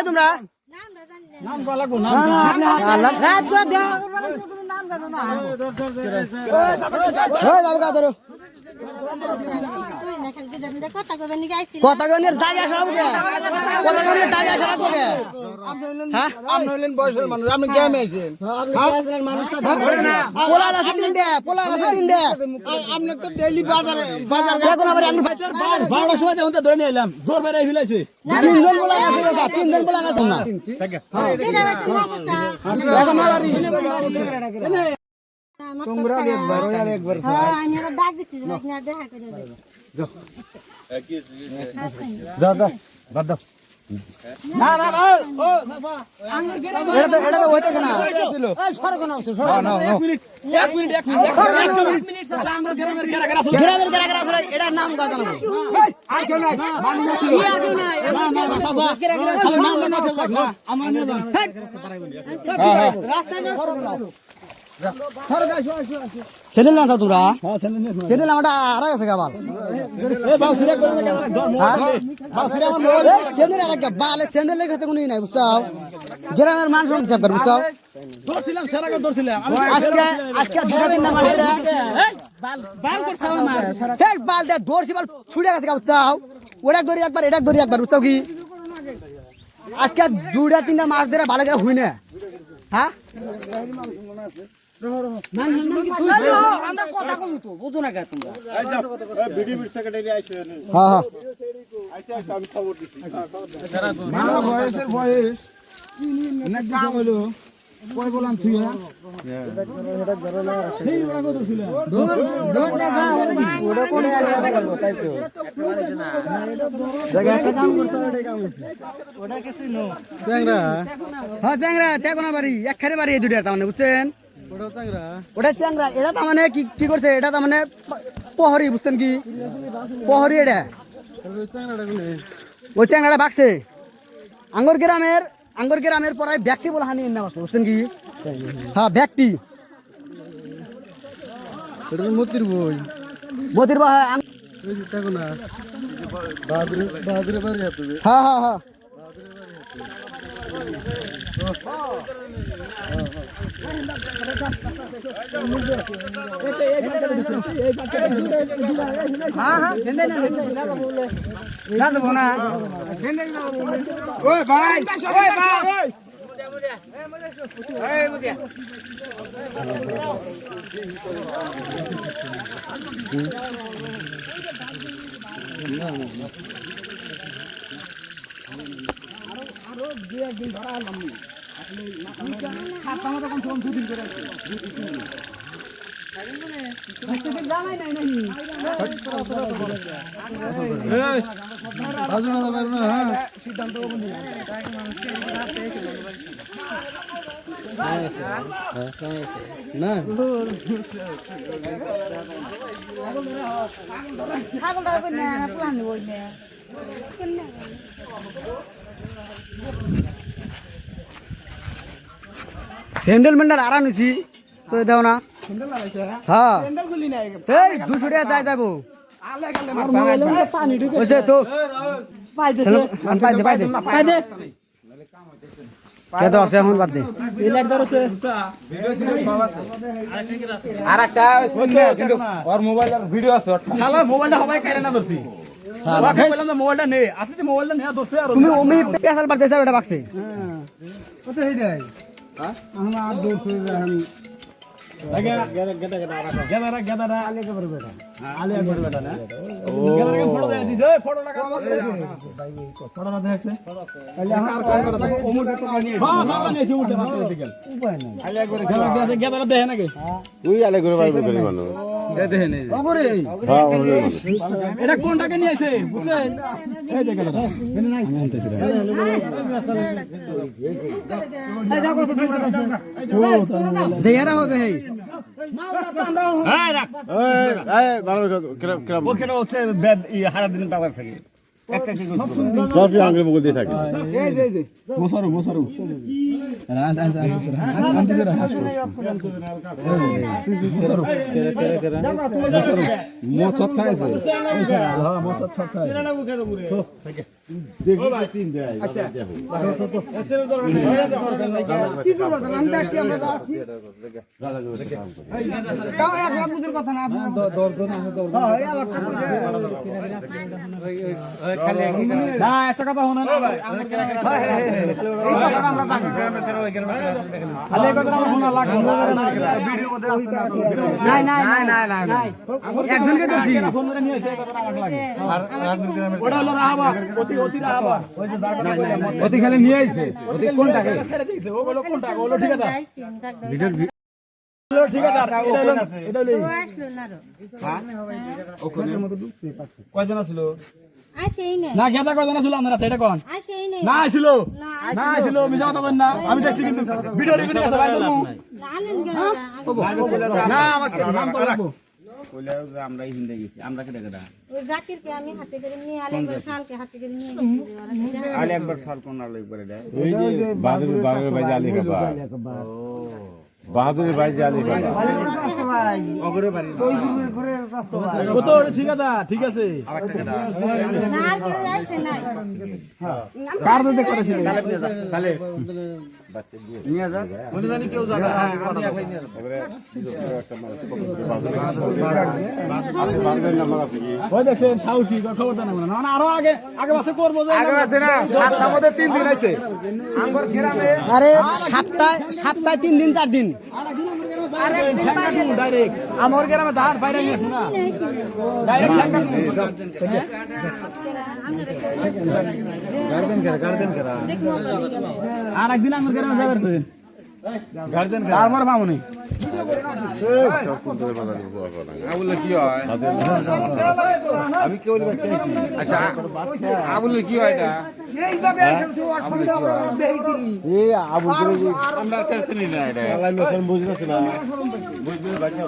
তোমরা কথা গনের দাগে আসা হবে কথা গনের দাগে আসা হবে হ্যাঁ আপনি হলেন বয়সের মানুষ আপনি গ্রামে আছেন বয়সের মানুষ কথা বলেন না পোলা আছে তিনটে আপনি তো ডেইলি বাজার এখন আবার আপনি 12 সময় দেন তো ধরে নিয়ে এলাম জোর বেরে ফেলাইছে তিনজন পোলা আছে বাবা তিনজন পোলা আছে না এখন আবার তোমরা একবার হ্যাঁ আমি আবার ডাক দিছি যে আপনি দেখা করে দেন যাও যা বাদ দাও না না না ও বাবা এটা তো হইতেছে না এই সরগ নাও সরগ না 1 মিনিট সালা আমার গ্রামের কারাগার আছে এটার নাম কথা না আর কেন নাই মানুষ ছিল না না চাচা খালি নাম না না আমার না রাস্তা না সরগ নাও সেনেল না তোরা সেনেল আমাটা আরা গেছে গাবাল সেনেল আর একটা বালে সেনেল লেগে কোনো নাই বুঝছাও গ্রামের মানুষ হিসাব কর বুঝছাও ধরছিলাম সেরাকে ধরছিলাম আজকে দুটো তিনটা মাস বাল করছাও মার হে বাল দে ধরছি বাল ছুড়ে গেছে বুঝছাও ওটা ধরি একবার এটা ধরি একবার বুঝছাও কি আজকে দুটো তিনটা মাস ধরে ভালো করে হই না হ্যাঁ আমরা কথা কম তো বুঝো না তোমরা ভিডিও সেক্রেটারি আইছেন হ্যাঁ হ্যাঁ আইছে আমি খবর দিছি বয়স না কাম হলো কই বললাম তুই এটা ধরো না সেই ওরা কত ছিল দোন দেখা ওটা কোনে আলাদা করব তাই তো জায়গা একটা কাম করছ ওটা কাম হইছে ওটা কিছু নো চ্যাংরা হ্যাঁ চ্যাংরা তেকোনা বাড়ি একখানে বাড়ি এই দুইটা তার মানে বুঝছেন ওটা চ্যাংরা এটা তার মানে কি করছে এটা তার মানে প্রহরী বুঝছেন কি প্রহরী এটা ওই চ্যাংরাটা ভাগছে আঙ্গুর গ্রামের পরায় ব্যক্তি বলে হানি নাম আছে বুঝছেন কি হ্যাঁ ব্যক্তি মতির বই হ্যাঁ হ্যাঁ হ্যাঁ আরো দুই একদিন ধরা হলাম খাতা মতো কম কম দুদিন করে জানাই নাই নাকি সিদ্ধান্ত না স্যান্ডেল মেন্ডাল আরাম নিছি তো দাও না হ্যাঁ এই 200 টাকা যাই যাবো পানি ঢুকেছে তো পাইতেছে পাইদে কে তো আছে এখন বাদ দে এই লাইট ধরছে ভিডিও আছে আরেকটা কিন্তু ওর মোবাইলের ভিডিও আছে শালা মোবাইলটা সবাই কারে না ধরছি শালা বললাম না মোবাইলটা নে আসলে মোবাইলটা নেয়া ধরছে আর তুমি ওমি পেছাল পারতেছ ওটা বাক্সে হ্যাঁ কত হইদাই হ্যাঁ আমার 200 এখন গেদারা আলে কবর বেটা আলে কবর বেটা না গেদারা ফটো দে দিছে ফটো লাগা ফটো না দেখছে তাহলে আর কাম করে দেখো ওমর তো নিয়ে হ্যাঁ হ্যাঁ নিয়েছে উল্টা মারতে দিকে উপায় নাই আলে করে গেদারা দেখে নাকি তুই আলে করে বাইরে করে ভালো এ দেখে নে ওরে হ্যাঁ এটা কোনটাকে নিয়েছে বুঝছেন এই যে গেদারা এনে নাই আমি আনতেছি এই যাও কত তোমরা দেয়ারা হবে এই মালটা পান্ডা এই ভালো কিরম ওখানে হচ্ছে বেড হারা দিন টাকা থাকে ট্রফি আঙ্গুলের মুখ দিয়ে থাকে মোসারু মচত খাইছে আচ্ছা কি করব আমি তো কি আমরা আছি তাও 1 লাখ বুঝের কথা না আপনি হ্যাঁ 1 লাখ টাকা না একটা কথা শোনা না ভাই আমরা খালি কথা আমরা শোনা লাগবে ভিডিও মধ্যে আছে না নাই একজনকে ধরছি ফোন করে নিয়ে এসে কথা আমাকে লাগে ওটা হলো রাহাবা অতি রাহাবা ওই যে জায়গাটা অতি খালি নিয়ে আইছে অতি কোন টাকা ছেড়ে দিয়েছে ও বলো কোন টাকা হলো ঠিক আছে ভিডিওর ঠিক আছে এটা হলো কয়জন ছিল না গেদা কয়জন ছিল আমরা এটা কোন না ছিল মিছা কথা বল না আমি দেখছি কিন্তু ভিডিও রেকর্ডিং আছে ভাই করমু না আমার নাম তো রাখবো কইলাও যে আমরাই হিন্দে গেছি আমরা কেটে কেটে ওই জাকিরকে আমি হাতে করে নিয়ে আলেকবার সালকে হাতে করে নিয়ে আলে একবার সাল কোন আলো একবার দেয় ওই যে বাহাদুরের ভাই আলী খাবা বাহাদুরের ভাই আলী খাবা অগরে বাড়ি ও তো ঠিক আছে না আর কেউ আসে নাই কার দিতে করেছিল তাহলে নিয়ে যা মনে জানি কেউ যাবে আমি একলাই নিয়ে যাব বাহাদুরের নাম্বার আছে কি ওই দেখছেন সাহসী খবর জানা না না আরো আগে মাসে করবো যে আগে আছে না সাতটার মধ্যে 3 দিন আছে আমগর গ্রামে আরে সপ্তাহে 3 দিন 4 দিন ডাইরেক্ট আমার গ্রামে ধান বাইরে নিয়ে শোনা ডাইরেক্ট গার্ডেন করা আর একদিন আমার গ্রামে যাবে তো গার্জেন আমার মামুনি আবুল কি হয় আমি কি বলবো আচ্ছা আবুল কি হয় এটা এইভাবে এসেছে ওর সঙ্গে এই আবুল আমরা কাছে নি না এটা বুঝতে না বুঝতে বাকি